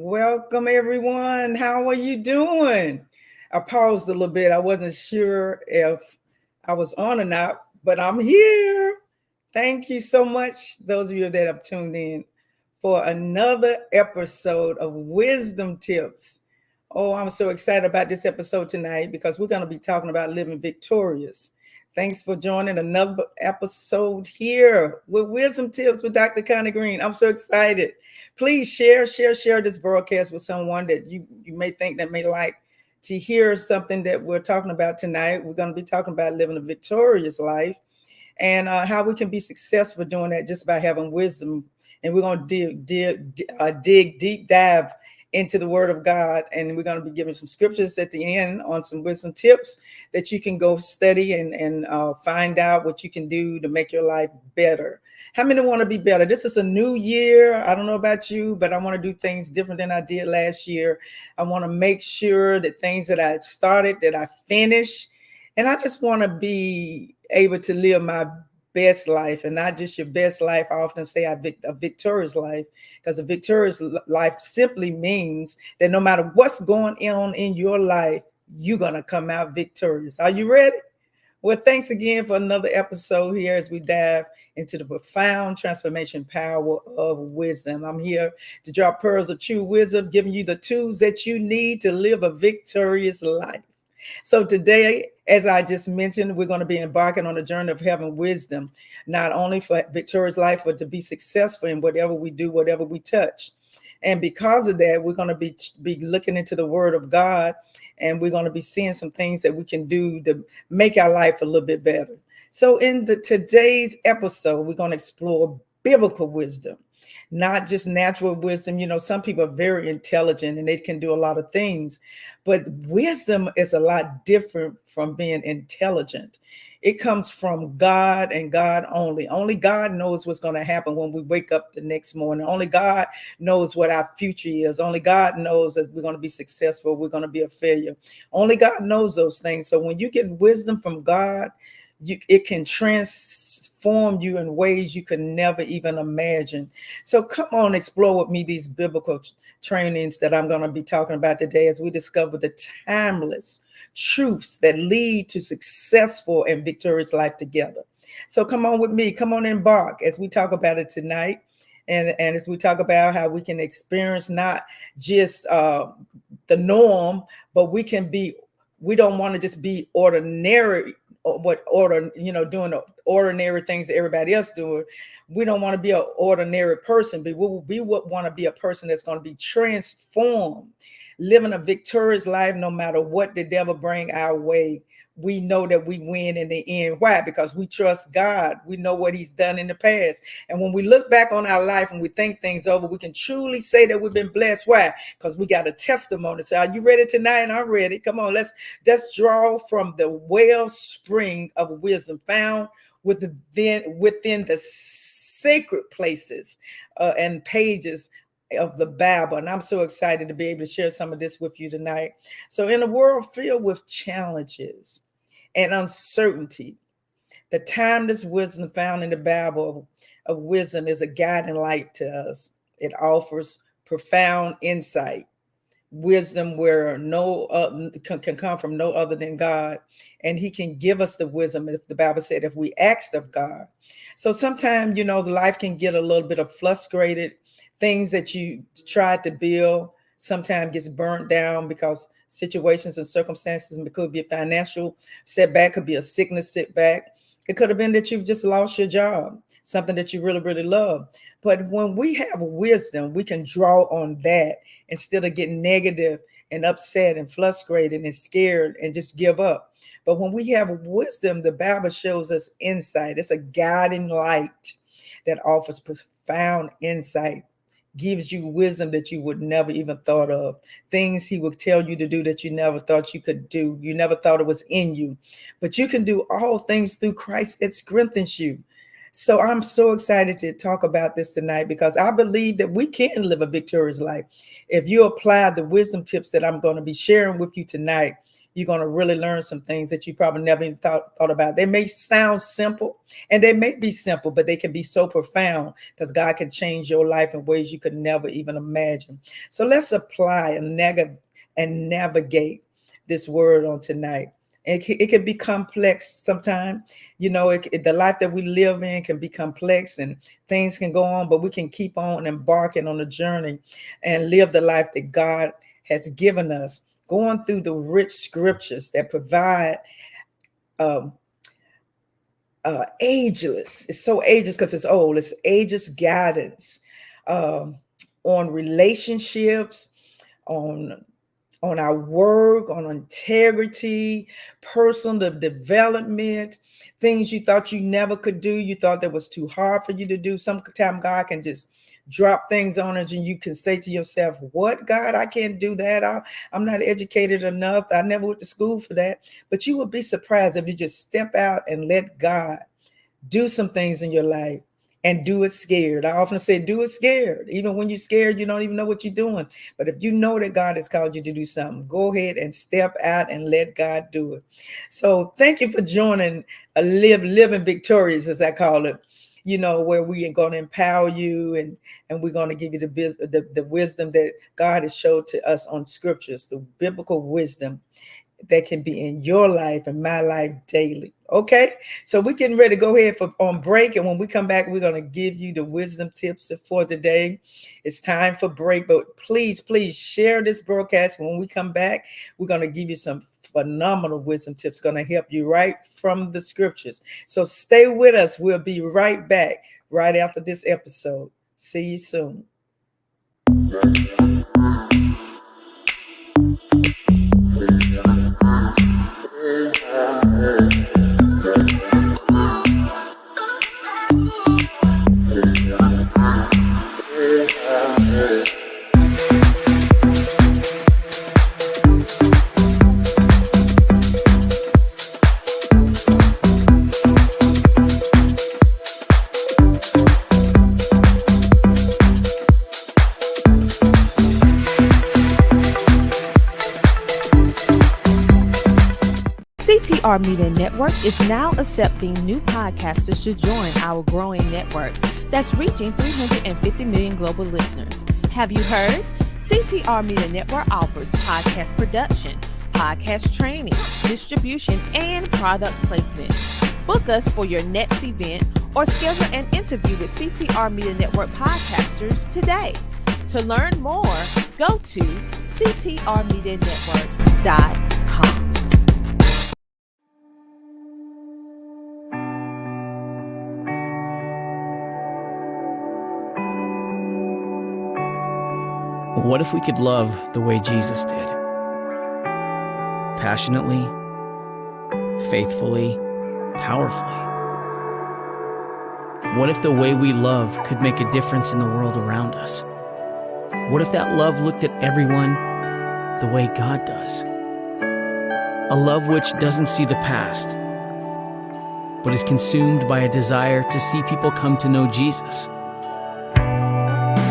Welcome, everyone. How are you doing? I paused a little bit. I wasn't sure if I was on or not, but I'm here. Thank you so much, those of you that have tuned in for another episode of Wisdom Tips. Oh, I'm so excited about this episode tonight because we're going to be talking about living victorious. Thanks for joining another episode here with Wisdom Tips with Dr. Connie Green. I'm so excited. Please share this broadcast with someone that you may think that may like to hear something that we're talking about tonight. We're going to be talking about living a victorious life and how we can be successful doing that just by having wisdom. And we're going to dig deep dive into the Word of God, and we're going to be giving some scriptures at the end on some wisdom tips that you can go study and find out what you can do to make your life better. How many want to be better? This is a new year. I don't know about you, but I want to do things different than I did last year. I want to make sure that things that I started, that I finish, and I just want to be able to live my best life, and not just your best life. I often say a victorious life, because a victorious life simply means that no matter what's going on in your life, you're going to come out victorious. Are you ready? Well, thanks again for another episode here as we dive into the profound transformation power of wisdom. I'm here to drop pearls of true wisdom, giving you the tools that you need to live a victorious life. So today, as I just mentioned, we're going to be embarking on a journey of having wisdom, not only for victorious life, but to be successful in whatever we do, whatever we touch. And because of that, we're going to be looking into the Word of God, and we're going to be seeing some things that we can do to make our life a little bit better. So in today's episode, we're going to explore biblical wisdom, not just natural wisdom. You know, some people are very intelligent and they can do a lot of things, but wisdom is a lot different from being intelligent. It comes from God and God only. Only God knows what's going to happen when we wake up the next morning. Only God knows what our future is. Only God knows that we're going to be successful, we're going to be a failure. Only God knows those things. So when you get wisdom from God, it can transform you in ways you could never even imagine. So come on, explore with me these biblical trainings that I'm going to be talking about today as we discover the timeless truths that lead to successful and victorious life together. So come on with me, come on, embark as we talk about it tonight. And as we talk about how we can experience not just the norm, but we don't want to just be ordinary, doing the ordinary things that everybody else doing. We don't want to be an ordinary person, but we would want to be a person that's going to be transformed, living a victorious life no matter what the devil bring our way. We know that we win in the end. Why? Because we trust God. We know what he's done in the past. And when we look back on our life and we think things over, we can truly say that we've been blessed. Why? Because we got a testimony. So are you ready tonight? And I'm ready. Come on, let's draw from the wellspring of wisdom found within the sacred places and pages of the Bible. And I'm so excited to be able to share some of this with you tonight. So in a world filled with challenges and uncertainty, the timeless wisdom found in the Bible of wisdom is a guiding light to us. It offers profound insight, wisdom where can come from no other than God, and he can give us the wisdom, if the Bible said, if we ask of God. So sometimes, the life can get a little bit of frustrated. Things that you tried to build sometimes gets burnt down because situations and circumstances. It could be a financial setback, could be a sickness setback. It could have been that you've just lost your job, something that you really, really love. But when we have wisdom, we can draw on that instead of getting negative and upset and frustrated and scared and just give up. But when we have wisdom, the Bible shows us insight. It's a guiding light that offers profound insight, gives you wisdom that you would never even thought of, things he would tell you to do that you never thought you could do. You never thought it was in you, but you can do all things through Christ that strengthens you. So I'm so excited to talk about this tonight because I believe that we can live a victorious life. If you apply the wisdom tips that I'm going to be sharing with you tonight, you're going to really learn some things that you probably never even thought about. They may sound simple, and they may be simple, but they can be so profound because God can change your life in ways you could never even imagine. So let's apply and navigate this word on tonight. It can be complex sometimes. The life that we live in can be complex and things can go on, but we can keep on embarking on the journey and live the life that God has given us, going through the rich scriptures that provide ageless. It's so ageless because it's old. It's ageless guidance on relationships, on our work, on integrity, personal development, things you thought you never could do. You thought that was too hard for you to do. Sometimes God can just drop things on us and you can say to yourself, what, God, I can't do that. I'm not educated enough. I never went to school for that. But you would be surprised if you just step out and let God do some things in your life. And do it scared. I often say, do it scared. Even when you're scared, you don't even know what you're doing. But if you know that God has called you to do something, go ahead and step out and let God do it. So thank you for joining Living Victorious, as I call it, where we are going to empower you and we're going to give you the wisdom that God has showed to us on scriptures, the biblical wisdom that can be in your life and my life daily. Okay, so we're getting ready to go ahead on break, and when we come back, we're going to give you the wisdom tips for today. It's time for break, but please share this broadcast. When we come back, we're going to give you some phenomenal wisdom tips going to help you right from the scriptures. So stay with us. We'll be right back right after this episode. See you soon. CTR Media Network is now accepting new podcasters to join our growing network that's reaching 350 million global listeners. Have you heard? CTR Media Network offers podcast production, podcast training, distribution, and product placement. Book us for your next event or schedule an interview with CTR Media Network podcasters today. To learn more, go to ctrmedianetwork.com. What if we could love the way Jesus did? Passionately, faithfully, powerfully. What if the way we love could make a difference in the world around us? What if that love looked at everyone the way God does? A love which doesn't see the past, but is consumed by a desire to see people come to know Jesus.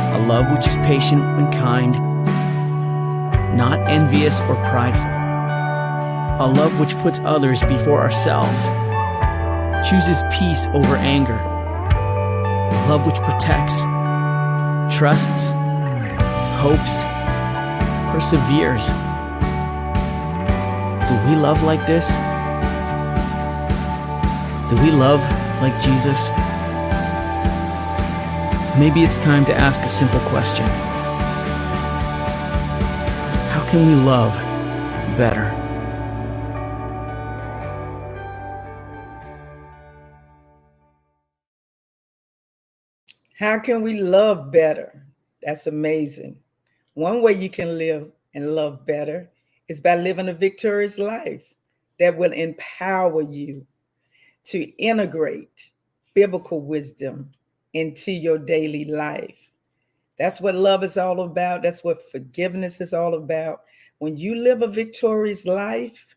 A love which is patient and kind, not envious or prideful. A love which puts others before ourselves, chooses peace over anger. A love which protects, trusts, hopes, perseveres. Do we love like this? Do we love like Jesus? Maybe it's time to ask a simple question. How can we love better? How can we love better? That's amazing. One way you can live and love better is by living a victorious life that will empower you to integrate biblical wisdom into your daily life. That's what love is all about. That's what forgiveness is all about. When you live a victorious life,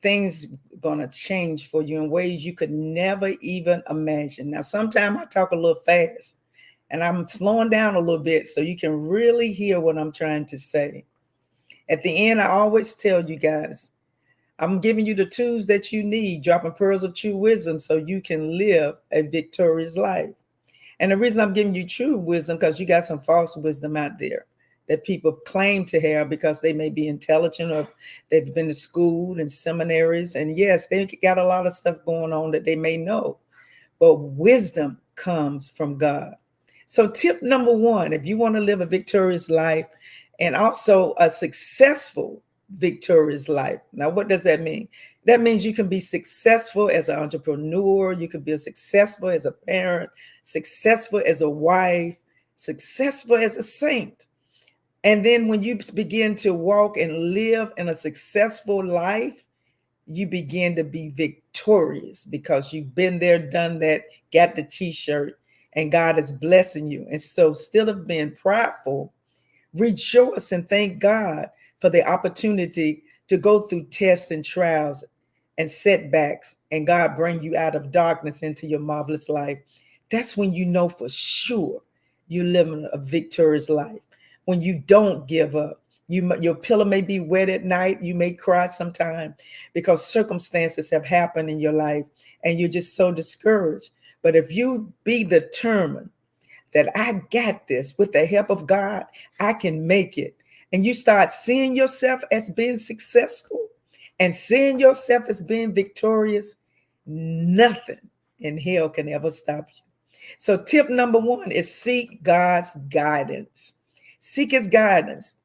things are going to change for you in ways you could never even imagine. Now, sometimes I talk a little fast, and I'm slowing down a little bit so you can really hear what I'm trying to say. At the end, I always tell you guys, I'm giving you the tools that you need, dropping pearls of true wisdom so you can live a victorious life. And the reason I'm giving you true wisdom, because you got some false wisdom out there that people claim to have because they may be intelligent or they've been to school and seminaries. And yes, they got a lot of stuff going on that they may know, but wisdom comes from God. So tip number one, if you want to live a victorious life and also a successful victorious life. Now, what does that mean? That means you can be successful as an entrepreneur. You can be successful as a parent, successful as a wife, successful as a saint. And then when you begin to walk and live in a successful life, you begin to be victorious because you've been there, done that, got the t-shirt, and God is blessing you. And so instead of being prideful, rejoice and thank God for the opportunity to go through tests and trials and setbacks, and God bring you out of darkness into your marvelous life. That's when you know for sure you're living a victorious life. When you don't give up. Your pillow may be wet at night. You may cry sometime because circumstances have happened in your life and you're just so discouraged. But if you be determined that I got this with the help of God, I can make it. And you start seeing yourself as being successful and seeing yourself as being victorious, nothing in hell can ever stop you. So tip number one is seek God's guidance. Seek his guidance.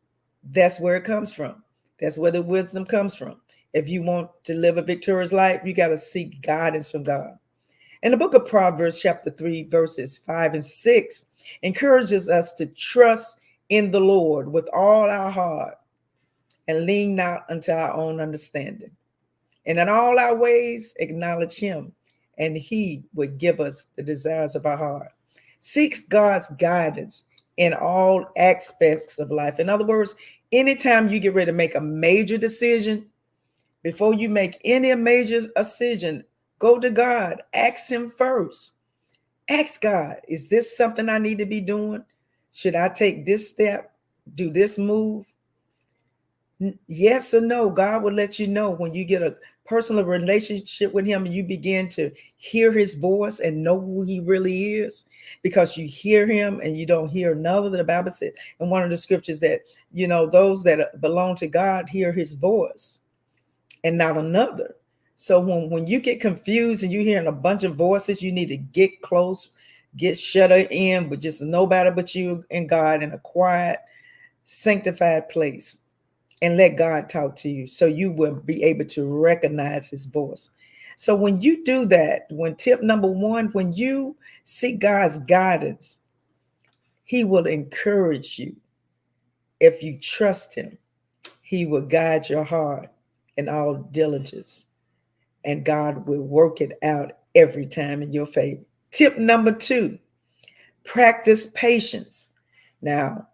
That's where it comes from. That's where the wisdom comes from. If you want to live a victorious life, you got to seek guidance from God. And the book of Proverbs, chapter 3, verses 5 and 6, encourages us to trust in the Lord with all our heart and lean not unto our own understanding. And in all our ways, acknowledge him, and he would give us the desires of our heart. Seek God's guidance in all aspects of life. In other words, anytime you get ready to make a major decision, before you make any major decision, go to God. Ask him first. Ask God, is this something I need to be doing? Should I take this step? Do this move? Yes or no? God will let you know when you get a personal relationship with him and you begin to hear his voice and know who he really is, because you hear him and you don't hear another. The Bible said in one of the scriptures that, those that belong to God hear his voice and not another. So when you get confused and you're hearing a bunch of voices, you need to get close, get shut in with just nobody but you and God in a quiet, sanctified place, and let God talk to you so you will be able to recognize his voice. So when you do that, tip number one, when you seek God's guidance, he will encourage you. If you trust him, he will guide your heart in all diligence, and God will work it out every time in your favor. Tip number two, practice patience. Now,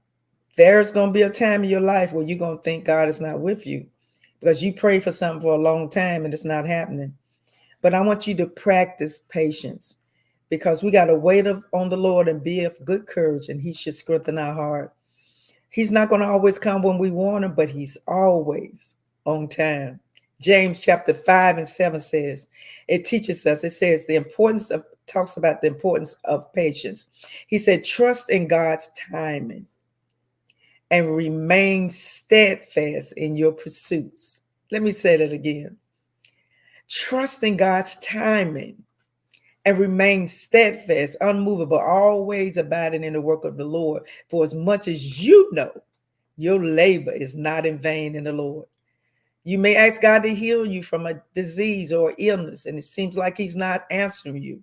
there's going to be a time in your life where you're going to think God is not with you because you pray for something for a long time and it's not happening. But I want you to practice patience, because we got to wait on the Lord and be of good courage, and he should strengthen our heart. He's not going to always come when we want him, but he's always on time. James chapter 5 and 7 says, it teaches us, it says talks about the importance of patience. He said, trust in God's timing and remain steadfast in your pursuits. Let me say that again. Trust in God's timing and remain steadfast, unmovable, always abiding in the work of the Lord. For as much as you know, your labor is not in vain in the Lord. You may ask God to heal you from a disease or illness, and it seems like he's not answering you,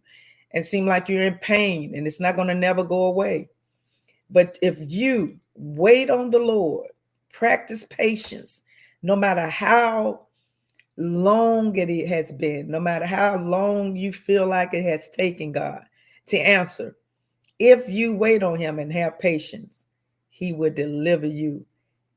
and seem like you're in pain, and it's not going to never go away. But if you wait on the Lord, practice patience, no matter how long it has been, no matter how long you feel like it has taken God to answer, if you wait on him and have patience, he would deliver you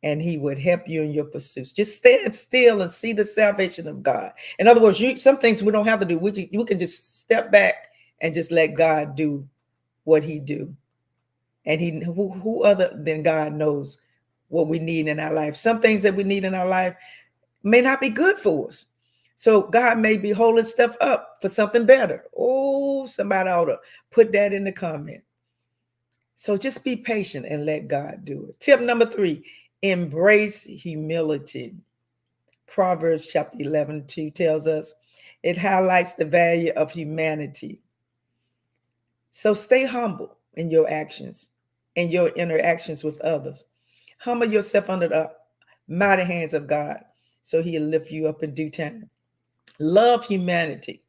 and he would help you in your pursuits. Just stand still and see the salvation of God. In other words, some things we don't have to do. We can just step back and just let God do what he do. And who other than God knows what we need in our life. Some things that we need in our life may not be good for us. So God may be holding stuff up for something better. Oh, somebody ought to put that in the comment. So just be patient and let God do it. Tip number 3, embrace humility. Proverbs chapter 11:2 tells us it highlights the value of humanity. So stay humble in your actions and your interactions with others. Humble yourself under the mighty hands of God so he'll lift you up in due time. Love humanity.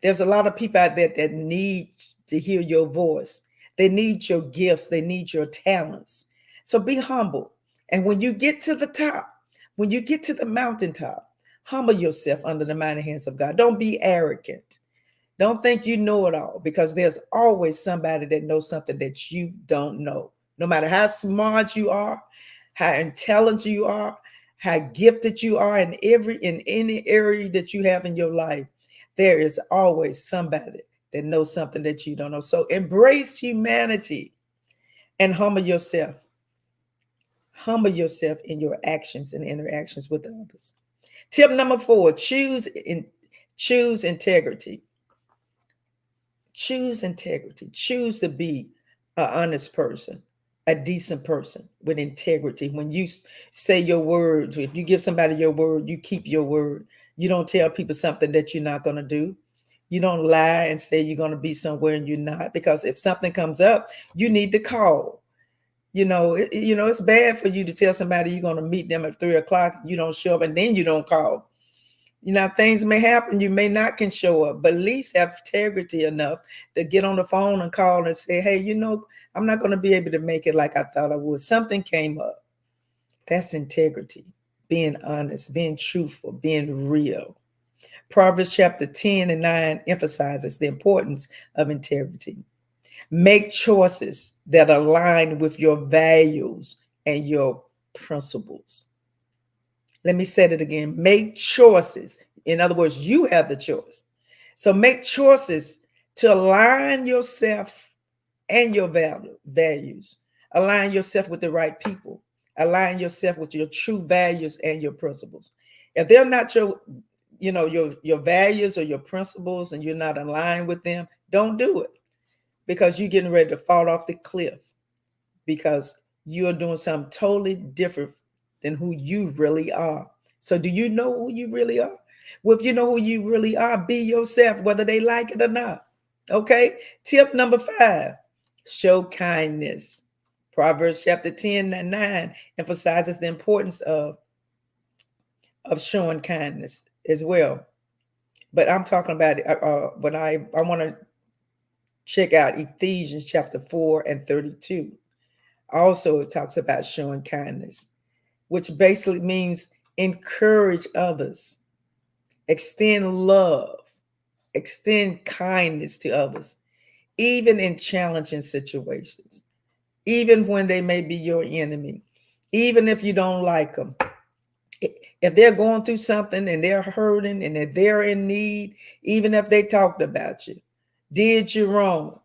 There's a lot of people out there that need to hear your voice. They need your gifts. They need your talents. So be humble. And when you get to the top, when you get to the mountaintop, humble yourself under the mighty hands of God. Don't be arrogant. Don't think you know it all, because there's always somebody that knows something that you don't know. No matter how smart you are, how intelligent you are, how gifted you are in any area that you have in your life, there is always somebody that knows something that you don't know. So embrace humanity and humble yourself. Humble yourself in your actions and interactions with others. Tip number 4, choose integrity. Choose integrity. Choose to be an honest person, a decent person with integrity. When you say your words, if you give somebody your word, you keep your word. You don't tell people something that you're not going to do. You don't lie and say you're going to be somewhere and you're not, because if something comes up, you need to call. It's bad for you to tell somebody you're going to meet them at 3:00. You don't show up, and then you don't call. Things may happen. You may not can show up, but at least have integrity enough to get on the phone and call and say, hey, I'm not going to be able to make it like I thought I would. Something came up. That's integrity, being honest, being truthful, being real. Proverbs chapter 10:9 emphasizes the importance of integrity. Make choices that align with your values and your principles. Let me say it again. Make choices. In other words, you have the choice. So make choices to align yourself and your values. Align yourself with the right people. Align yourself with your true values and your principles. If they're not your values or your principles, and you're not aligned with them, don't do it, because you're getting ready to fall off the cliff, because you're doing something totally different than who you really are. So do you know who you really are? Well, if you know who you really are, be yourself, whether they like it or not. Okay. Tip number 5, show kindness. Proverbs chapter 10:9 emphasizes the importance of showing kindness as well. But I'm talking about what I want to check out Ephesians chapter 4:32. Also, it talks about showing kindness, which basically means encourage others, extend love, extend kindness to others, even in challenging situations, even when they may be your enemy, even if you don't like them. If they're going through something and they're hurting and if they're in need, even if they talked about you, did you wrong,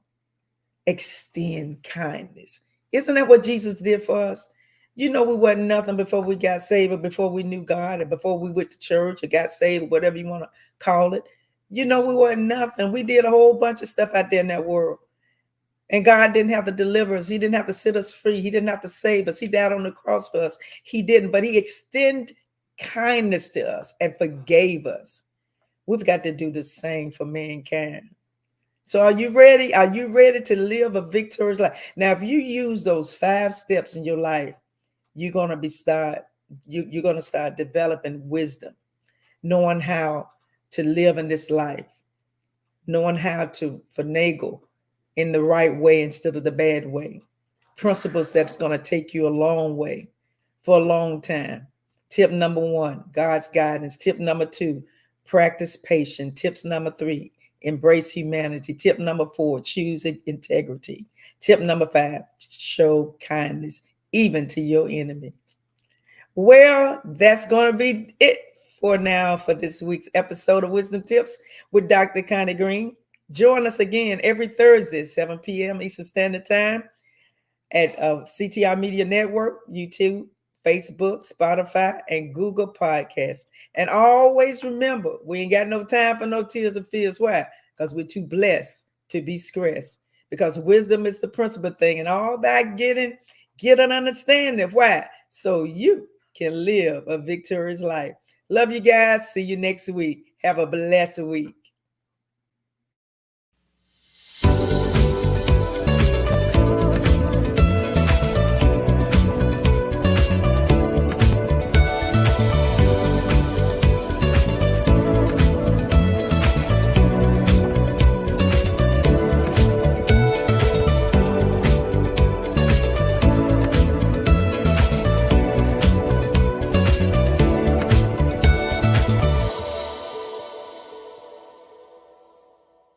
extend kindness. Isn't that what Jesus did for us? We wasn't nothing before we got saved, or before we knew God, or before we went to church or got saved, or whatever you want to call it. We wasn't nothing. We did a whole bunch of stuff out there in that world. And God didn't have to deliver us. He didn't have to set us free. He didn't have to save us. He died on the cross for us. He didn't, but he extended kindness to us and forgave us. We've got to do the same for mankind. So are you ready? Are you ready to live a victorious life? Now, if you use those 5 steps in your life, you're going to start developing wisdom, knowing how to live in this life, knowing how to finagle in the right way instead of the bad way. Principles that's going to take you a long way for a long time. Tip number 1, God's guidance. Tip number 2, practice patience. Tips number 3, embrace humanity. Tip number 4, choose integrity. Tip number 5, show kindness, even to your enemy. Well, that's going to be it for now for this week's episode of Wisdom Tips with Dr. Connie Green. Join us again every Thursday, 7 p.m. Eastern Standard Time at CTR Media Network, YouTube, Facebook, Spotify, and Google Podcasts. And always remember, we ain't got no time for no tears or fears. Why? Because we're too blessed to be stressed. Because wisdom is the principal thing, and all that getting, get an understanding. Why? So you can live a victorious life. Love you guys. See you next week. Have a blessed week.